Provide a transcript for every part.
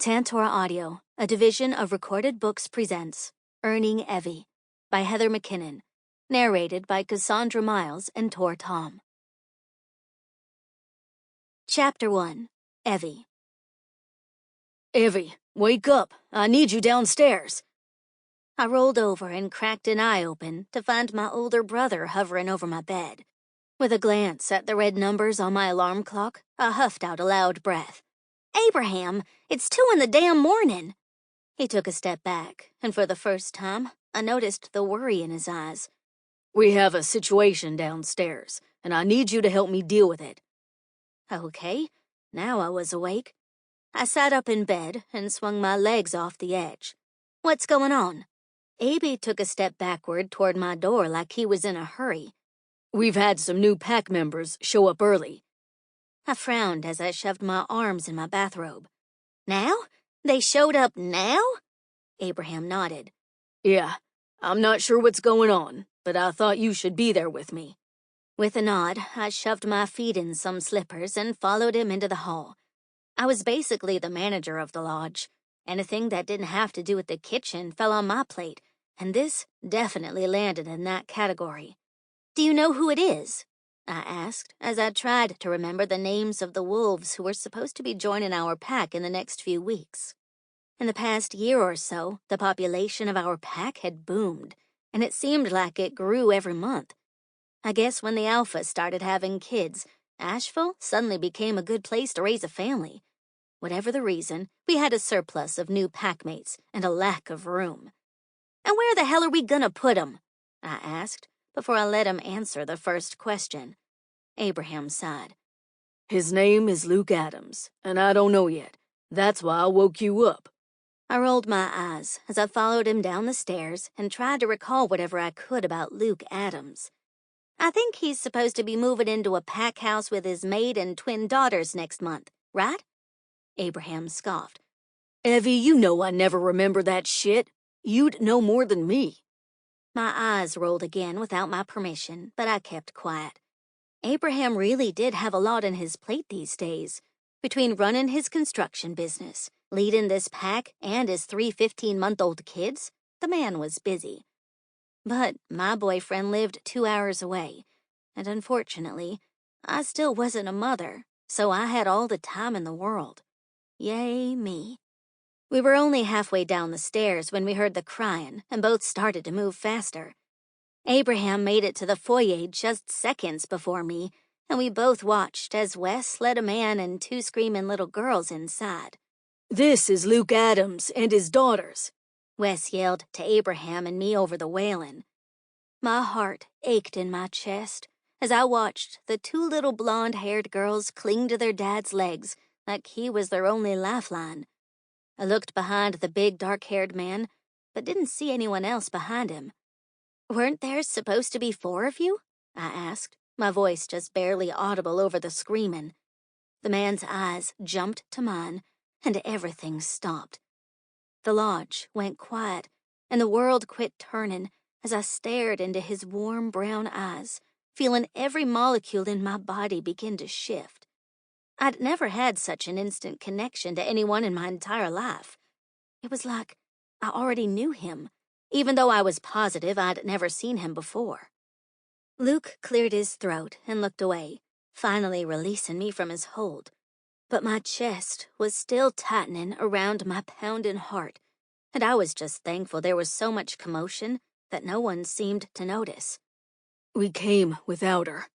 Tantor Audio, a division of Recorded Books presents Earning Evey by Heather Mackinnon, narrated by Cassandra, Myles, and Thom. Chapter 1. Evey. Evey, wake up. I need you downstairs. I rolled over and cracked an eye open to find my older brother hovering over my bed. With a glance at the red numbers on my alarm clock, I huffed out a loud breath. "Abraham, it's 2 in the damn morning." He took a step back, and for the first time, I noticed the worry in his eyes. We have a situation downstairs, and I need you to help me deal with it. Okay, now I was awake. I sat up in bed and swung my legs off the edge. "What's going on?" Evey took a step backward toward my door like he was in a hurry. We've had some new pack members show up early. I frowned as I shoved my arms in my bathrobe. "Now? They showed up now?" Abraham nodded. Yeah, I'm not sure what's going on, but I thought you should be there with me. With a nod, I shoved my feet in some slippers and followed him into the hall. I was basically the manager of the lodge. Anything that didn't have to do with the kitchen fell on my plate, and this definitely landed in that category. "Do you know who it is?" I asked, as I tried to remember the names of the wolves who were supposed to be joining our pack in the next few weeks. In the past year or so, the population of our pack had boomed, and it seemed like it grew every month. I guess when the alphas started having kids, Asheville suddenly became a good place to raise a family. Whatever the reason, we had a surplus of new packmates and a lack of room. "And where the hell are we gonna put 'em?" I asked, before I let him answer the first question. Abraham sighed. His name is Luke Adams, and I don't know yet. That's why I woke you up. I rolled my eyes as I followed him down the stairs and tried to recall whatever I could about Luke Adams. I think he's supposed to be moving into a pack house with his maid and twin daughters next month, right? Abraham scoffed. Evey, you know I never remember that shit. You'd know more than me. My eyes rolled again without my permission, but I kept quiet. Abraham really did have a lot on his plate these days. Between running his construction business, leading this pack, and his 3 15-month-old kids, the man was busy. But my boyfriend lived 2 hours away, and unfortunately, I still wasn't a mother, so I had all the time in the world. Yay me. We were only halfway down the stairs when we heard the crying, and both started to move faster. Abraham made it to the foyer just seconds before me, and we both watched as Wes led a man and 2 screaming little girls inside. This is Luke Adams and his daughters, Wes yelled to Abraham and me over the wailing. My heart ached in my chest as I watched the 2 little blonde-haired girls cling to their dad's legs like he was their only lifeline. I looked behind the big dark-haired man, but didn't see anyone else behind him. "Weren't there supposed to be 4 of you?" I asked, my voice just barely audible over the screaming. The man's eyes jumped to mine, and everything stopped. The lodge went quiet, and the world quit turning as I stared into his warm brown eyes, feeling every molecule in my body begin to shift. I'd never had such an instant connection to anyone in my entire life. It was like I already knew him, even though I was positive I'd never seen him before. Luke cleared his throat and looked away, finally releasing me from his hold. But my chest was still tightening around my pounding heart, and I was just thankful there was so much commotion that no one seemed to notice. We came without her,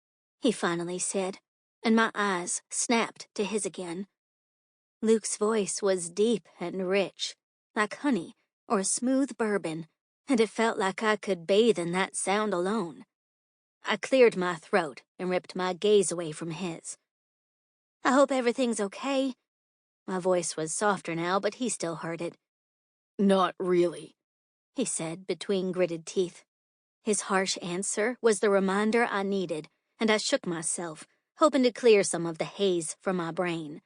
he finally said, and my eyes snapped to his again. Luke's voice was deep and rich, like honey or a smooth bourbon, and it felt like I could bathe in that sound alone. I cleared my throat and ripped my gaze away from his. "I hope everything's okay." My voice was softer now, but he still heard it. Not really, he said between gritted teeth. His harsh answer was the reminder I needed, and I shook myself, hoping to clear some of the haze from my brain.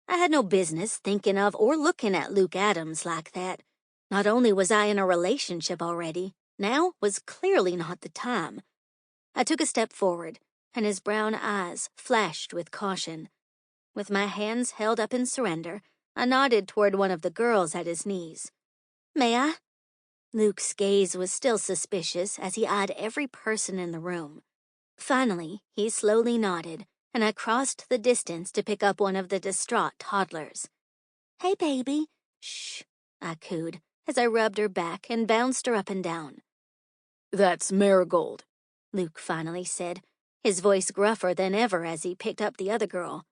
I had no business thinking of or looking at Luke Adams like that. Not only was I in a relationship already, now was clearly not the time. I took a step forward, and his brown eyes flashed with caution. With my hands held up in surrender, I nodded toward one of the girls at his knees. May I? Luke's gaze was still suspicious as he eyed every person in the room. Finally, he slowly nodded, and I crossed the distance to pick up one of the distraught toddlers. Hey, baby. Shh, I cooed as I rubbed her back and bounced her up and down. That's Marigold, Luke finally said, his voice gruffer than ever as he picked up the other girl.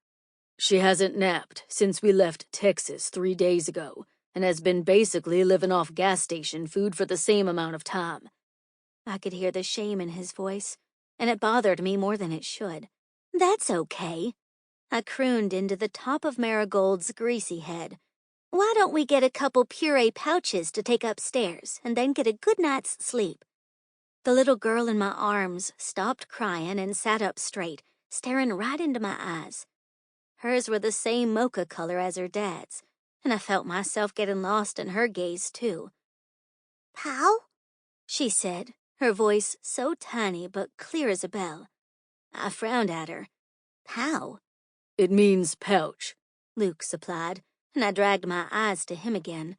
She hasn't napped since we left Texas 3 days ago, and has been basically living off gas station food for the same amount of time. I could hear the shame in his voice, and it bothered me more than it should. That's okay. I crooned into the top of Marigold's greasy head. Why don't we get a couple puree pouches to take upstairs and then get a good night's sleep? The little girl in my arms stopped crying and sat up straight, staring right into my eyes. Hers were the same mocha color as her dad's, and I felt myself getting lost in her gaze, too. Pow? She said, her voice so tiny but clear as a bell. I frowned at her. Pow? It means pouch, Luke supplied, and I dragged my eyes to him again.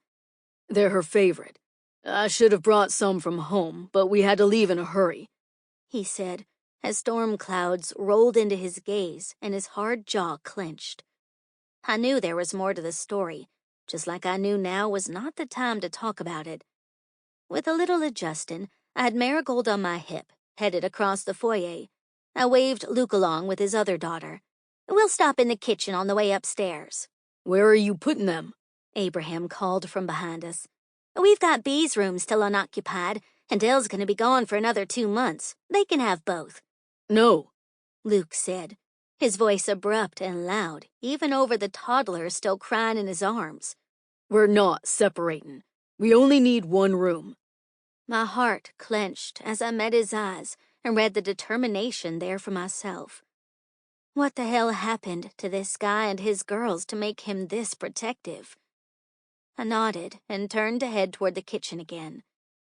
They're her favorite. I should have brought some from home, but we had to leave in a hurry, he said, as storm clouds rolled into his gaze and his hard jaw clenched. I knew there was more to the story, just like I knew now was not the time to talk about it. With a little adjusting, I had Marigold on my hip, headed across the foyer. I waved Luke along with his other daughter. We'll stop in the kitchen on the way upstairs. Where are you putting them? Abraham called from behind us. We've got Bee's room still unoccupied, and Dell's gonna be gone for another 2 months. They can have both. No, Luke said, his voice abrupt and loud, even over the toddler still crying in his arms. We're not separating. We only need one room. My heart clenched as I met his eyes and read the determination there for myself. What the hell happened to this guy and his girls to make him this protective? I nodded and turned to head toward the kitchen again.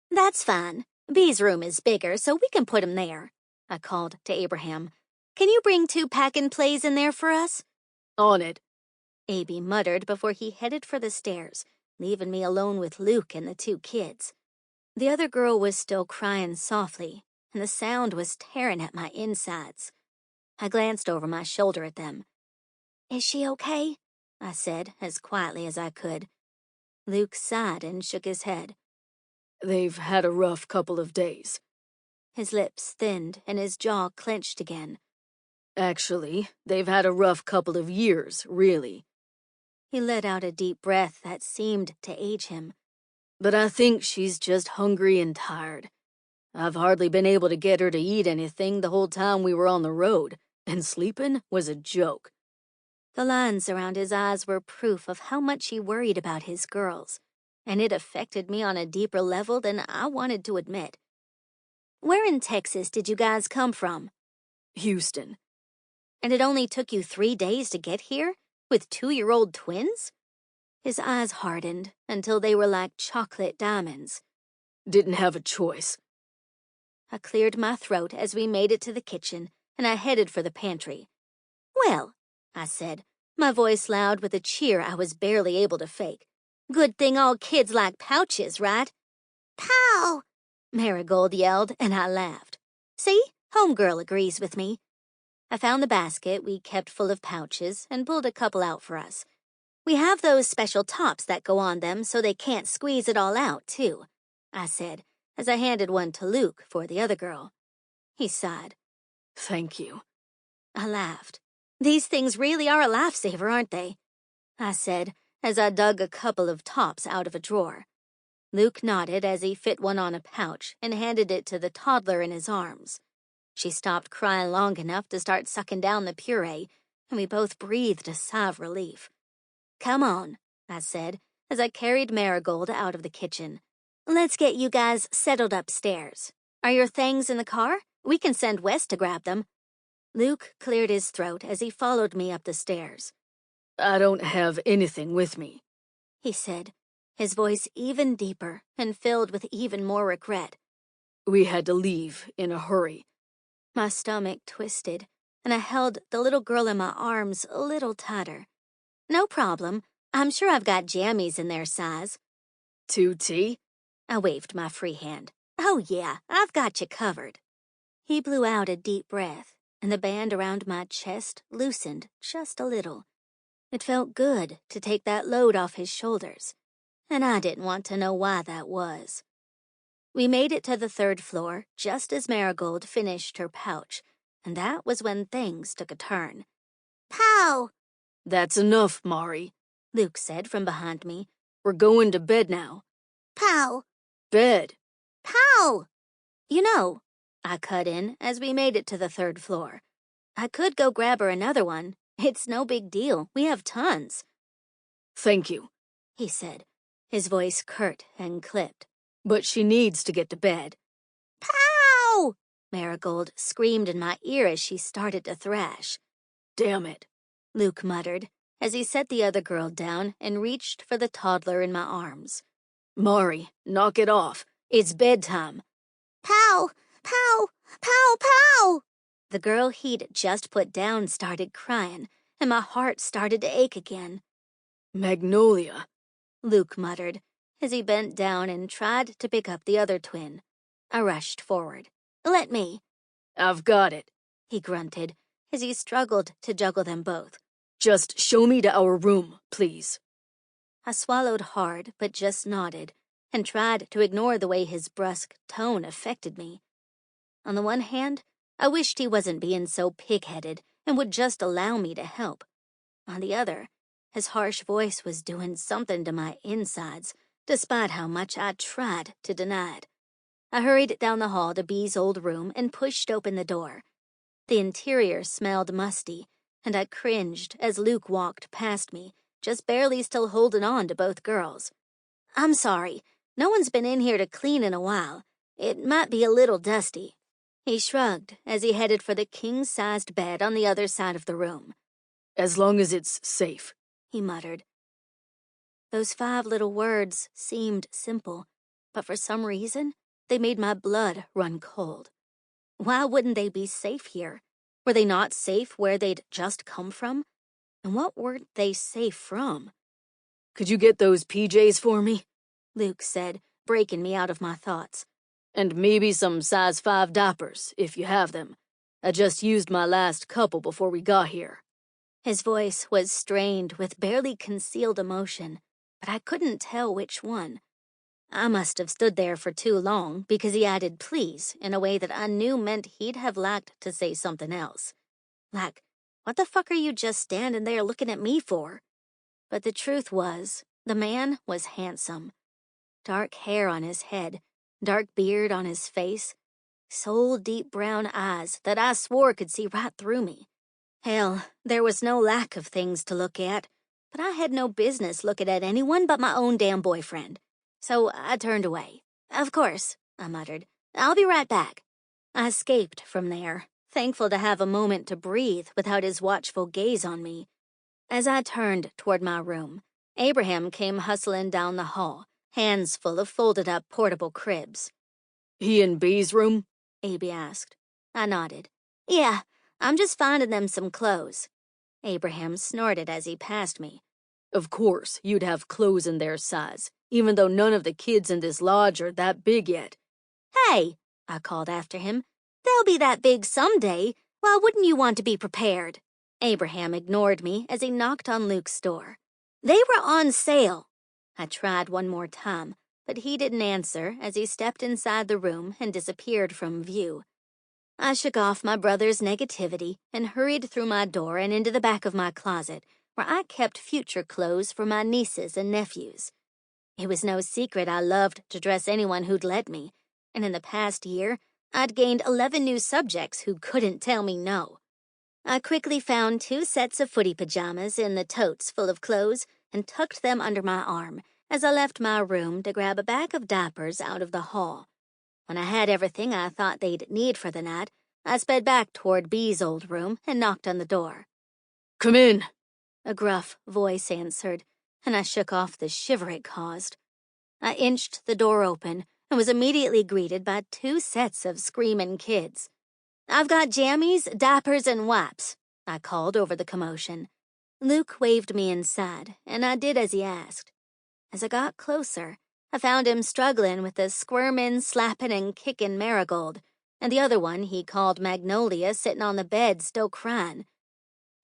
That's fine. Bee's room is bigger, so we can put him there, I called to Abraham. Can you bring 2 pack-and-plays in there for us? On it, Abby muttered before he headed for the stairs, leaving me alone with Luke and the 2 kids. The other girl was still crying softly, and the sound was tearing at my insides. I glanced over my shoulder at them. Is she okay? I said, as quietly as I could. Luke sighed and shook his head. They've had a rough couple of days. His lips thinned and his jaw clenched again. Actually, they've had a rough couple of years, really. He let out a deep breath that seemed to age him. But I think she's just hungry and tired. I've hardly been able to get her to eat anything the whole time we were on the road, and sleeping was a joke. The lines around his eyes were proof of how much he worried about his girls, and it affected me on a deeper level than I wanted to admit. Where in Texas did you guys come from? Houston. And it only took you 3 days to get here? With 2-year-old twins? His eyes hardened until they were like chocolate diamonds. Didn't have a choice. I cleared my throat as we made it to the kitchen, and I headed for the pantry. Well, I said, my voice loud with a cheer I was barely able to fake. Good thing all kids like pouches, right? Pow! Marigold yelled, and I laughed. See? Homegirl agrees with me. I found the basket we kept full of pouches and pulled a couple out for us. We have those special tops that go on them so they can't squeeze it all out, too, I said, as I handed one to Luke for the other girl. He sighed. Thank you. I laughed. These things really are a lifesaver, aren't they? I said, as I dug a couple of tops out of a drawer. Luke nodded as he fit one on a pouch and handed it to the toddler in his arms. She stopped crying long enough to start sucking down the puree, and we both breathed a sigh of relief. Come on, I said, as I carried Marigold out of the kitchen. Let's get you guys settled upstairs. Are your things in the car? We can send Wes to grab them. Luke cleared his throat as he followed me up the stairs. I don't have anything with me, he said, his voice even deeper and filled with even more regret. We had to leave in a hurry. My stomach twisted, and I held the little girl in my arms a little tighter. No problem. I'm sure I've got jammies in their size. 2T? I waved my free hand. Oh yeah, I've got you covered. He blew out a deep breath, and the band around my chest loosened just a little. It felt good to take that load off his shoulders, and I didn't want to know why that was. We made it to the 3rd floor just as Marigold finished her pouch, and that was when things took a turn. Pow! That's enough, Mari, Luke said from behind me. We're going to bed now. Pow! Bed. Pow! You know, I cut in as we made it to the 3rd floor. I could go grab her another one. It's no big deal. We have tons. Thank you, he said, his voice curt and clipped. But she needs to get to bed. Pow! Marigold screamed in my ear as she started to thrash. Damn it, Luke muttered as he set the other girl down and reached for the toddler in my arms. Mari, knock it off. It's bedtime. Pow! Pow! Pow! Pow! The girl he'd just put down started crying, and my heart started to ache again. Magnolia, Luke muttered as he bent down and tried to pick up the other twin. I rushed forward. Let me. I've got it, he grunted as he struggled to juggle them both. Just show me to our room, please. I swallowed hard, but just nodded, and tried to ignore the way his brusque tone affected me. On the one hand, I wished he wasn't being so pig-headed and would just allow me to help. On the other, his harsh voice was doing something to my insides, despite how much I tried to deny it. I hurried down the hall to Bee's old room and pushed open the door. The interior smelled musty, and I cringed as Luke walked past me, just barely still holding on to both girls. I'm sorry, no one's been in here to clean in a while. It might be a little dusty. He shrugged as he headed for the king-sized bed on the other side of the room. As long as it's safe, he muttered. Those 5 little words seemed simple, but for some reason, they made my blood run cold. Why wouldn't they be safe here? Were they not safe where they'd just come from? And what weren't they safe from? Could you get those PJs for me? Luke said, breaking me out of my thoughts. And maybe some size 5 diapers, if you have them. I just used my last couple before we got here. His voice was strained with barely concealed emotion, but I couldn't tell which one. I must have stood there for too long because he added please in a way that I knew meant he'd have liked to say something else. Like, what the fuck are you just standing there looking at me for? But the truth was, the man was handsome. Dark hair on his head, dark beard on his face, soul-deep brown eyes that I swore could see right through me. Hell, there was no lack of things to look at, but I had no business looking at anyone but my own damn boyfriend. So I turned away. Of course, I muttered. I'll be right back. I escaped from there, thankful to have a moment to breathe without his watchful gaze on me. As I turned toward my room, Abraham came hustling down the hall, hands full of folded-up portable cribs. He in B's room? Abby asked. I nodded. Yeah, I'm just finding them some clothes. Abraham snorted as he passed me. Of course, you'd have clothes in their size, even though none of the kids in this lodge are that big yet. Hey, I called after him. They'll be that big someday. Why wouldn't you want to be prepared? Abraham ignored me as he knocked on Luke's door. They were on sale. I tried one more time, but he didn't answer as he stepped inside the room and disappeared from view. I shook off my brother's negativity and hurried through my door and into the back of my closet, where I kept future clothes for my nieces and nephews. It was no secret I loved to dress anyone who'd let me, and in the past year, I'd gained 11 new subjects who couldn't tell me no. I quickly found 2 sets of footy pajamas in the totes full of clothes and tucked them under my arm as I left my room to grab a bag of diapers out of the hall. When I had everything I thought they'd need for the night, I sped back toward B's old room and knocked on the door. Come in, a gruff voice answered, and I shook off the shiver it caused. I inched the door open and was immediately greeted by 2 sets of screaming kids. I've got jammies, diapers, and wipes, I called over the commotion. Luke waved me inside, and I did as he asked. As I got closer, I found him struggling with a squirming, slapping, and kicking Marigold, and the other one he called Magnolia sitting on the bed still crying.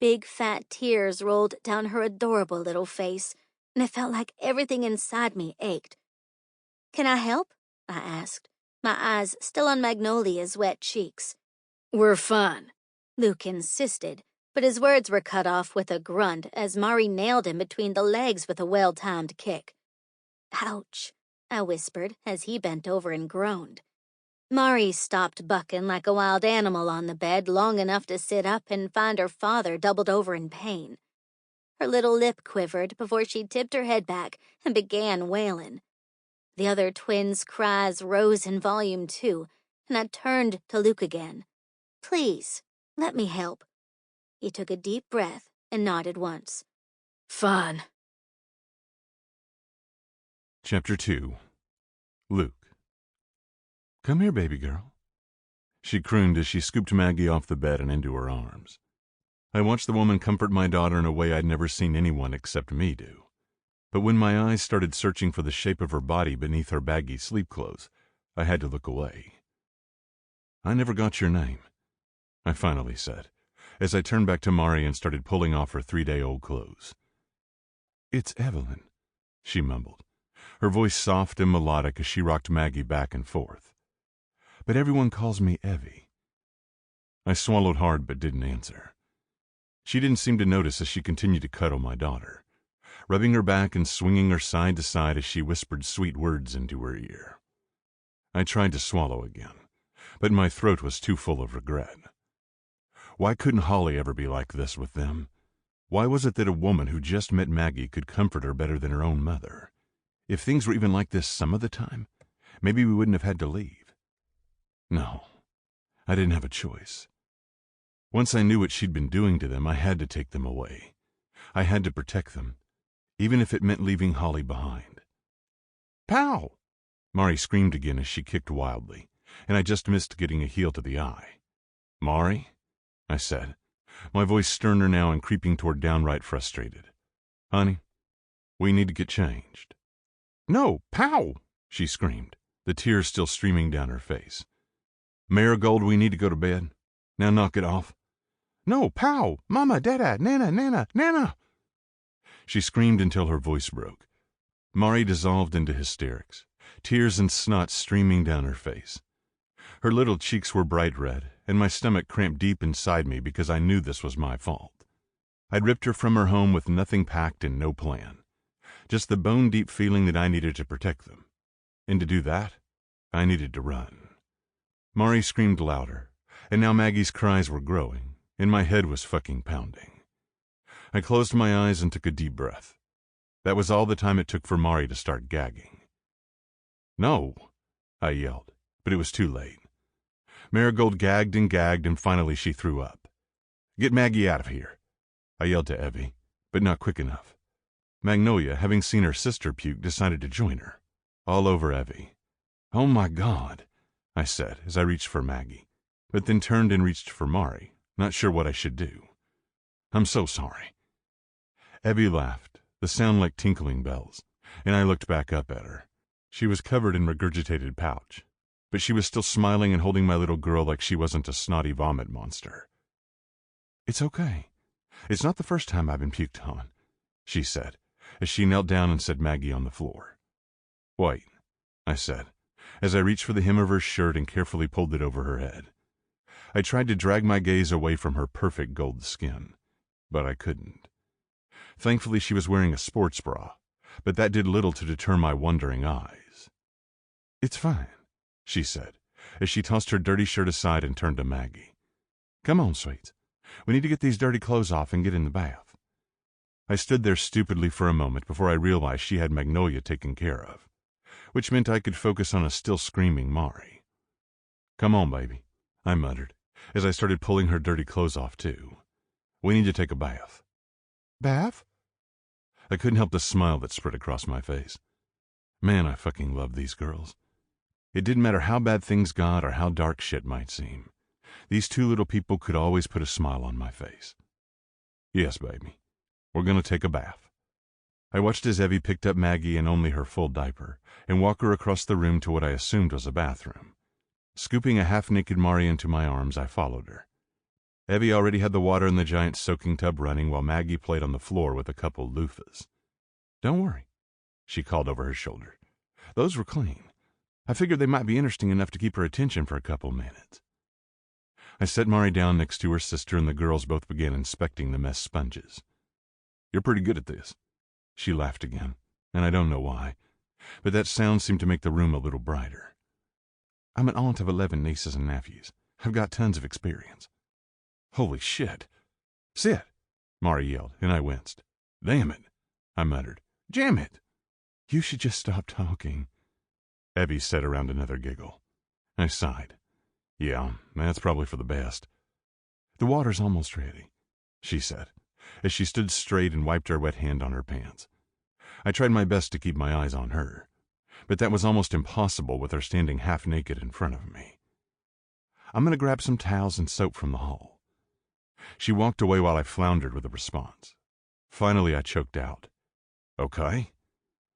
Big fat tears rolled down her adorable little face, and it felt like everything inside me ached. "Can I help?" I asked, my eyes still on Magnolia's wet cheeks. "We're fine," Luke insisted, but his words were cut off with a grunt as Mari nailed him between the legs with a well-timed kick. "Ouch," I whispered as he bent over and groaned. Mari stopped bucking like a wild animal on the bed long enough to sit up and find her father doubled over in pain. Her little lip quivered before she tipped her head back and began wailing. The other twins' cries rose in volume too, and I turned to Luke again. "Please, let me help." He took a deep breath and nodded once. "Fine." Chapter 2. Luke. "Come here, baby girl," she crooned as she scooped Maggie off the bed and into her arms. I watched the woman comfort my daughter in a way I'd never seen anyone except me do. But when my eyes started searching for the shape of her body beneath her baggy sleep clothes, I had to look away. "I never got your name," I finally said, as I turned back to Mari and started pulling off her 3-day-old clothes. "It's Evelyn," she mumbled, her voice soft and melodic as she rocked Maggie back and forth. "But everyone calls me Evey." I swallowed hard but didn't answer. She didn't seem to notice as she continued to cuddle my daughter, rubbing her back and swinging her side to side as she whispered sweet words into her ear. I tried to swallow again, but my throat was too full of regret. Why couldn't Holly ever be like this with them? Why was it that a woman who just met Maggie could comfort her better than her own mother? If things were even like this some of the time, maybe we wouldn't have had to leave. No, I didn't have a choice. Once I knew what she'd been doing to them, I had to take them away. I had to protect them, even if it meant leaving Holly behind. "Pow!" Mari screamed again as she kicked wildly, and I just missed getting a heel to the eye. "Mari," I said, my voice sterner now and creeping toward downright frustrated. "Honey, we need to get changed." "No, pow!" she screamed, the tears still streaming down her face. "Marigold, we need to go to bed. Now knock it off." "No, pow! Mama, Dada, Nana, Nana, Nana!" She screamed until her voice broke. Mari dissolved into hysterics, tears and snot streaming down her face. Her little cheeks were bright red, and my stomach cramped deep inside me because I knew this was my fault. I'd ripped her from her home with nothing packed and no plan. Just the bone-deep feeling that I needed to protect them. And to do that, I needed to run. Mari screamed louder, and now Maggie's cries were growing, and my head was fucking pounding. I closed my eyes and took a deep breath. That was all the time it took for Mari to start gagging. "No," I yelled, but it was too late. Marigold gagged, and finally she threw up. "Get Maggie out of here," I yelled to Evey, but not quick enough. Magnolia, having seen her sister puke, decided to join her, all over Evey. "Oh my God," I said as I reached for Maggie, but then turned and reached for Mari, not sure what I should do. "I'm so sorry." Evey laughed, the sound like tinkling bells, and I looked back up at her. She was covered in regurgitated pouch, but she was still smiling and holding my little girl like she wasn't a snotty vomit monster. "It's okay. It's not the first time I've been puked on," she said, as she knelt down and set Maggie on the floor. "Wait," I said, as I reached for the hem of her shirt and carefully pulled it over her head. I tried to drag my gaze away from her perfect gold skin, but I couldn't. Thankfully, she was wearing a sports bra, but that did little to deter my wondering eyes. "It's fine," she said, as she tossed her dirty shirt aside and turned to Maggie. "Come on, sweets. We need to get these dirty clothes off and get in the bath." I stood there stupidly for a moment before I realized she had Magnolia taken care of, which meant I could focus on a still screaming Mari. "Come on, baby," I muttered, as I started pulling her dirty clothes off too. "We need to take a bath." "Bath?" I couldn't help the smile that spread across my face. Man, I fucking love these girls. It didn't matter how bad things got or how dark shit might seem. These two little people could always put a smile on my face. "Yes, baby," We're going to take a bath. I watched as Evey picked up Maggie in only her full diaper and walked her across the room to what I assumed was a bathroom. Scooping a half-naked Mari into my arms, I followed her. Evey already had the water in the giant soaking tub running while Maggie played on the floor with a couple loofahs. "Don't worry," she called over her shoulder. "Those were clean. I figured they might be interesting enough to keep her attention for a couple minutes." I set Mari down next to her sister, and the girls both began inspecting the mess sponges. "You're pretty good at this." She laughed again, and I don't know why, but that sound seemed to make the room a little brighter. "I'm an aunt of 11 nieces and nephews. I've got tons of experience." "Holy shit!" "Sit!" Mari yelled, and I winced. "Damn it!" I muttered. "Jam it!" "You should just stop talking," Evey said around another giggle. I sighed. "Yeah, that's probably for the best." "The water's almost ready," she said, as she stood straight and wiped her wet hand on her pants. I tried my best to keep my eyes on her, but that was almost impossible with her standing half naked in front of me. "I'm going to grab some towels and soap from the hall." She walked away while I floundered with a response. Finally, I choked out, "Okay,"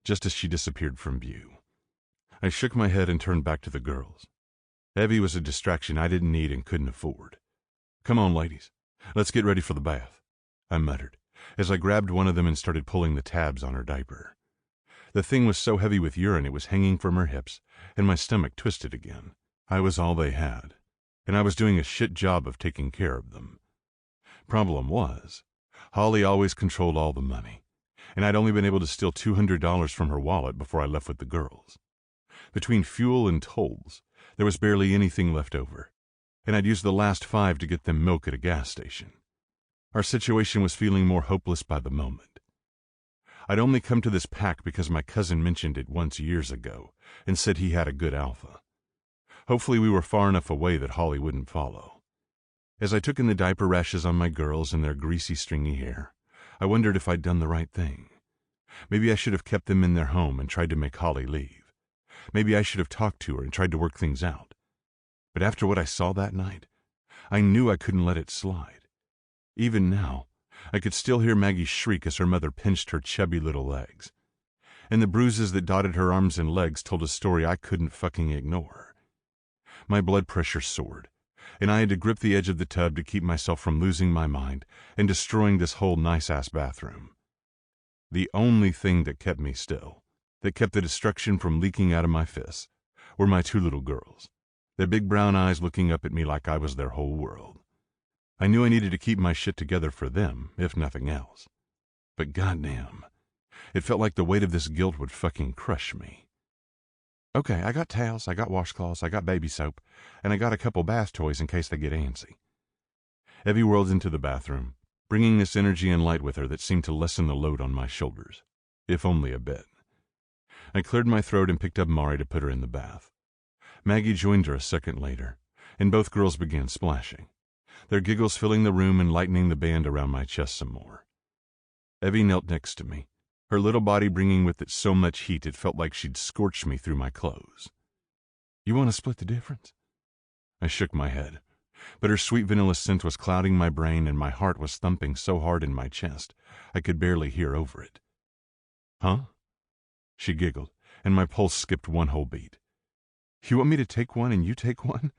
just as she disappeared from view. I shook my head and turned back to the girls. Evey was a distraction I didn't need and couldn't afford. "Come on, ladies. Let's get ready for the bath," I muttered, as I grabbed one of them and started pulling the tabs on her diaper. The thing was so heavy with urine it was hanging from her hips, and my stomach twisted again. I was all they had, and I was doing a shit job of taking care of them. Problem was, Holly always controlled all the money, and I'd only been able to steal $200 from her wallet before I left with the girls. Between fuel and tolls, there was barely anything left over, and I'd used the last $5 to get them milk at a gas station. Our situation was feeling more hopeless by the moment. I'd only come to this pack because my cousin mentioned it once years ago and said he had a good alpha. Hopefully we were far enough away that Holly wouldn't follow. As I took in the diaper rashes on my girls and their greasy, stringy hair, I wondered if I'd done the right thing. Maybe I should have kept them in their home and tried to make Holly leave. Maybe I should have talked to her and tried to work things out. But after what I saw that night, I knew I couldn't let it slide. Even now, I could still hear Maggie shriek as her mother pinched her chubby little legs. And the bruises that dotted her arms and legs told a story I couldn't fucking ignore. My blood pressure soared, and I had to grip the edge of the tub to keep myself from losing my mind and destroying this whole nice-ass bathroom. The only thing that kept me still, that kept the destruction from leaking out of my fists, were my two little girls, their big brown eyes looking up at me like I was their whole world. I knew I needed to keep my shit together for them, if nothing else. But goddamn, it felt like the weight of this guilt would fucking crush me. "Okay, I got towels, I got washcloths, I got baby soap, and I got a couple bath toys in case they get antsy." Evey whirled into the bathroom, bringing this energy and light with her that seemed to lessen the load on my shoulders, if only a bit. I cleared my throat and picked up Mari to put her in the bath. Maggie joined her a second later, and both girls began splashing, their giggles filling the room and lightening the band around my chest some more. Evey knelt next to me, her little body bringing with it so much heat it felt like she'd scorched me through my clothes. "You want to split the difference?" I shook my head, but her sweet vanilla scent was clouding my brain and my heart was thumping so hard in my chest I could barely hear over it. "Huh?" She giggled, and my pulse skipped one whole beat. "You want me to take one and you take one?"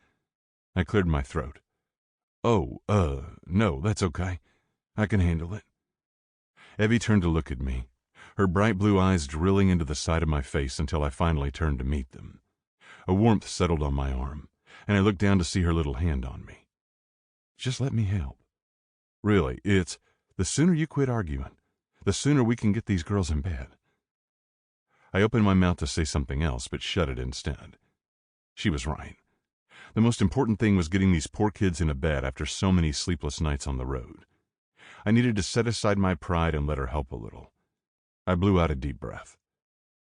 I cleared my throat. "Oh, no, that's okay. I can handle it." Evey turned to look at me, her bright blue eyes drilling into the side of my face until I finally turned to meet them. A warmth settled on my arm, and I looked down to see her little hand on me. "Just let me help. Really, the sooner you quit arguing, the sooner we can get these girls in bed." I opened my mouth to say something else, but shut it instead. She was right. The most important thing was getting these poor kids in a bed after so many sleepless nights on the road. I needed to set aside my pride and let her help a little. I blew out a deep breath.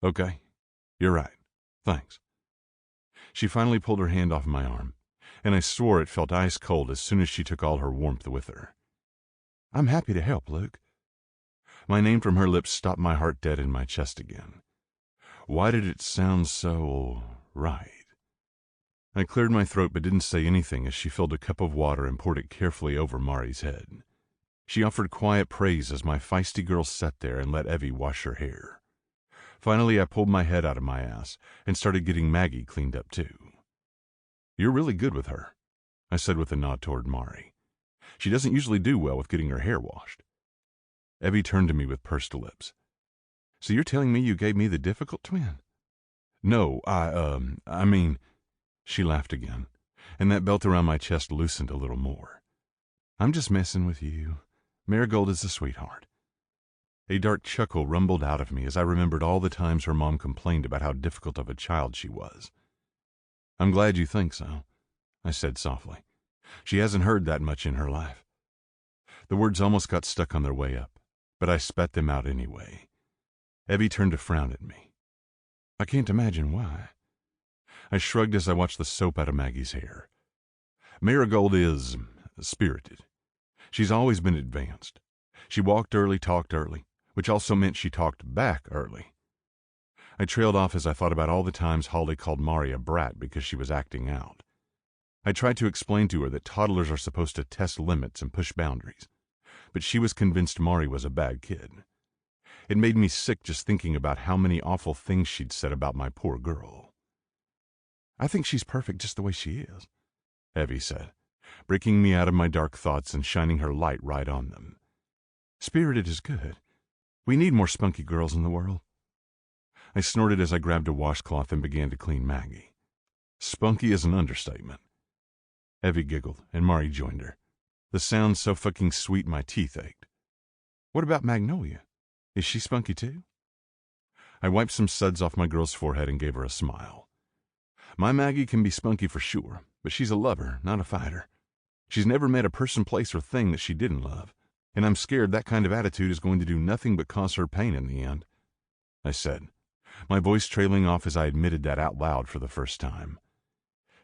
"Okay, you're right. Thanks." She finally pulled her hand off my arm, and I swore it felt ice cold as soon as she took all her warmth with her. "I'm happy to help, Luke." My name from her lips stopped my heart dead in my chest again. Why did it sound so right? I cleared my throat but didn't say anything as she filled a cup of water and poured it carefully over Mari's head. She offered quiet praise as my feisty girl sat there and let Evey wash her hair. Finally, I pulled my head out of my ass and started getting Maggie cleaned up too. "You're really good with her," I said with a nod toward Mari. "She doesn't usually do well with getting her hair washed." Evey turned to me with pursed lips. "So you're telling me you gave me the difficult twin?" "No, I mean," she laughed again, and that belt around my chest loosened a little more. "I'm just messing with you. Marigold is a sweetheart." A dark chuckle rumbled out of me as I remembered all the times her mom complained about how difficult of a child she was. "I'm glad you think so," I said softly. "She hasn't heard that much in her life." The words almost got stuck on their way up, but I spat them out anyway. Evey turned to frown at me. "I can't imagine why." I shrugged as I watched the soap out of Maggie's hair. "Marigold is spirited. She's always been advanced. She walked early, talked early, which also meant she talked back early." I trailed off as I thought about all the times Holly called Mari a brat because she was acting out. I tried to explain to her that toddlers are supposed to test limits and push boundaries, but she was convinced Mari was a bad kid. It made me sick just thinking about how many awful things she'd said about my poor girl. "I think she's perfect just the way she is," Evey said, breaking me out of my dark thoughts and shining her light right on them. "Spirited is good. We need more spunky girls in the world." I snorted as I grabbed a washcloth and began to clean Maggie. "Spunky is an understatement." Evey giggled, and Mari joined her. The sound so fucking sweet my teeth ached. "What about Magnolia? Is she spunky too?" I wiped some suds off my girl's forehead and gave her a smile. "My Maggie can be spunky for sure, but she's a lover, not a fighter. She's never met a person, place, or thing that she didn't love, and I'm scared that kind of attitude is going to do nothing but cause her pain in the end," I said, my voice trailing off as I admitted that out loud for the first time.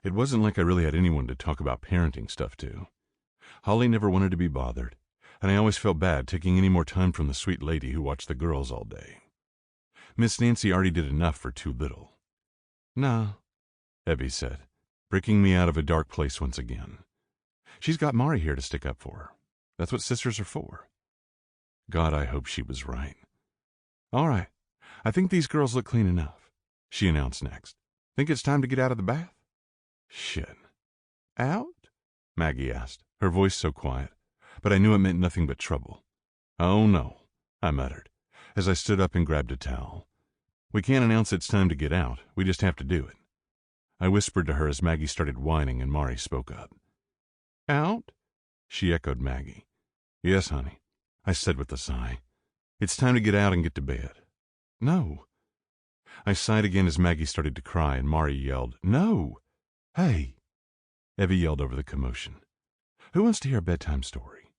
It wasn't like I really had anyone to talk about parenting stuff to. Holly never wanted to be bothered, and I always felt bad taking any more time from the sweet lady who watched the girls all day. Miss Nancy already did enough for too little. "Nah," Evey said, breaking me out of a dark place once again. "She's got Mari here to stick up for her. That's what sisters are for." God, I hope she was right. "All right, I think these girls look clean enough," she announced next. "Think it's time to get out of the bath?" "Shit." "Out?" Maggie asked, her voice so quiet, but I knew it meant nothing but trouble. "Oh, no," I muttered, as I stood up and grabbed a towel. "We can't announce it's time to get out. We just have to do it." I whispered to her as Maggie started whining and Mari spoke up. "Out?" she echoed Maggie. "Yes, honey," I said with a sigh. "It's time to get out and get to bed." "No." I sighed again as Maggie started to cry and Mari yelled, "No!" "Hey!" Evey yelled over the commotion. "Who wants to hear a bedtime story?"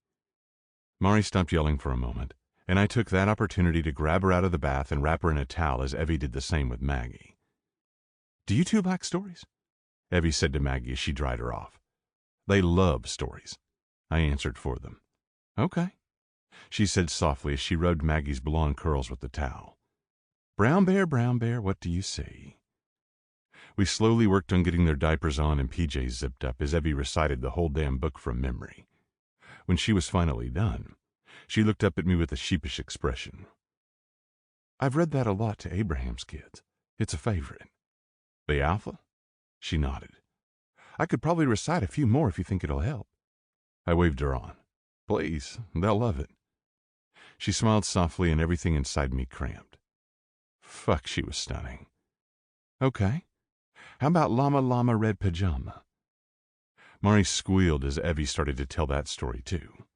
Mari stopped yelling for a moment, and I took that opportunity to grab her out of the bath and wrap her in a towel as Evey did the same with Maggie. "Do you two like stories?" Evey said to Maggie as she dried her off. "They love stories," I answered for them. "Okay," she said softly as she rubbed Maggie's blonde curls with the towel. Brown bear, what do you see?" We slowly worked on getting their diapers on and PJs zipped up as Evey recited the whole damn book from memory. When she was finally done, she looked up at me with a sheepish expression. "I've read that a lot to Abraham's kids. It's a favorite." "The Alpha?" She nodded. "I could probably recite a few more if you think it'll help." I waved her on. "Please, they'll love it." She smiled softly and everything inside me cramped. Fuck, she was stunning. "Okay. How about Llama Llama Red Pajama?" Mari squealed as Evey started to tell that story too,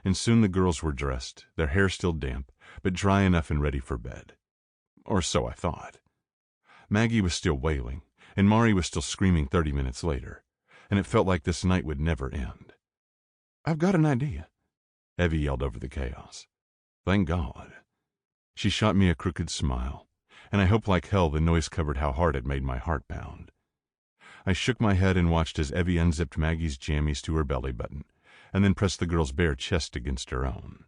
and soon the girls were dressed, their hair still damp, but dry enough and ready for bed. Or so I thought. Maggie was still wailing, and Mari was still screaming 30 minutes later, and it felt like this night would never end. "I've got an idea," Evey yelled over the chaos. Thank God. She shot me a crooked smile, and I hope like hell the noise covered how hard it made my heart pound. I shook my head and watched as Evey unzipped Maggie's jammies to her belly button, and then pressed the girl's bare chest against her own.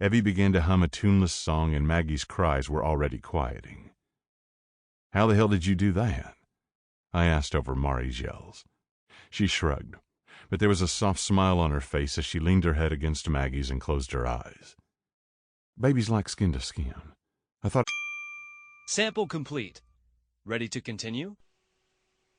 Evey began to hum a tuneless song, and Maggie's cries were already quieting. "How the hell did you do that?" I asked over Mari's yells. She shrugged, but there was a soft smile on her face as she leaned her head against Maggie's and closed her eyes. Babies like skin to skin. I thought... Sample complete. Ready to continue?